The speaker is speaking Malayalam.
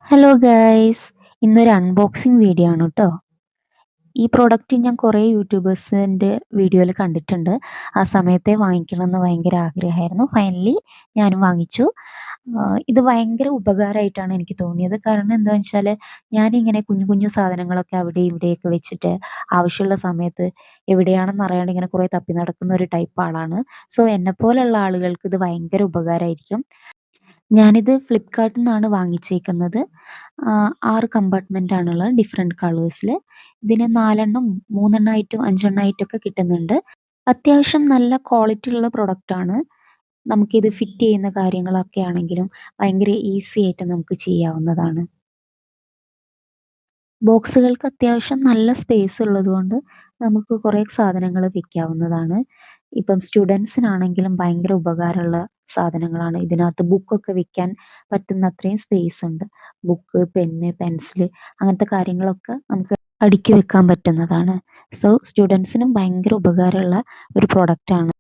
ഹലോ ഗൈസ്, ഇന്നൊരു അൺബോക്സിങ് വീഡിയോ ആണ് കേട്ടോ. ഈ പ്രോഡക്റ്റ് ഞാൻ കുറേ യൂട്യൂബേഴ്സിൻ്റെ വീഡിയോയിൽ കണ്ടിട്ടുണ്ട്. ആ സമയത്തെ വാങ്ങിക്കണമെന്ന് ഭയങ്കര ആഗ്രഹമായിരുന്നു. ഫൈനലി ഞാനും വാങ്ങിച്ചു. ഇത് ഭയങ്കര ഉപകാരമായിട്ടാണ് എനിക്ക് തോന്നിയത്. കാരണം എന്താണെന്ന് വെച്ചാൽ ഞാനിങ്ങനെ കുഞ്ഞു കുഞ്ഞു സാധനങ്ങളൊക്കെ അവിടെ ഇവിടെയൊക്കെ വെച്ചിട്ട് ആവശ്യമുള്ള സമയത്ത് എവിടെയാണെന്ന് അറിയാണ്ട് ഇങ്ങനെ കുറേ തപ്പി നടക്കുന്ന ഒരു ടൈപ്പ് ആളാണ്. സോ എന്നെപ്പോലുള്ള ആളുകൾക്ക് ഇത് ഭയങ്കര ഉപകാരമായിരിക്കും. ഞാനിത് ഫ്ലിപ്കാർട്ടിൽ നിന്നാണ് വാങ്ങിച്ചേക്കുന്നത്. 6 കമ്പാർട്ട്മെൻ്റ് ആണുള്ളത്, ഡിഫറെൻറ്റ് കളേഴ്സിൽ. ഇതിന് 4 എണ്ണം 3 എണ്ണമായിട്ടും 5 എണ്ണമായിട്ടൊക്കെ കിട്ടുന്നുണ്ട്. അത്യാവശ്യം നല്ല ക്വാളിറ്റി ഉള്ള പ്രൊഡക്റ്റാണ്. നമുക്കിത് ഫിറ്റ് ചെയ്യുന്ന കാര്യങ്ങളൊക്കെ ആണെങ്കിലും ഭയങ്കര ഈസി ആയിട്ട് നമുക്ക് ചെയ്യാവുന്നതാണ്. ബോക്സുകൾക്ക് അത്യാവശ്യം നല്ല സ്പേസ് ഉള്ളതുകൊണ്ട് നമുക്ക് കുറേ സാധനങ്ങൾ വെക്കാവുന്നതാണ്. ഇപ്പം സ്റ്റുഡൻസിനാണെങ്കിലും ഭയങ്കര ഉപകാരമുള്ള സാധനങ്ങളാണ്. ഇതിനകത്ത് ബുക്കൊക്കെ വെക്കാൻ പറ്റുന്ന അത്രയും സ്പേസ് ഉണ്ട്. ബുക്ക്, പെന്ന്, പെൻസില് അങ്ങനത്തെ കാര്യങ്ങളൊക്കെ നമുക്ക് അടുക്കി വെക്കാൻ പറ്റുന്നതാണ്. സോ സ്റ്റുഡൻസിനും ഭയങ്കര ഉപകാരമുള്ള ഒരു പ്രൊഡക്റ്റാണ്.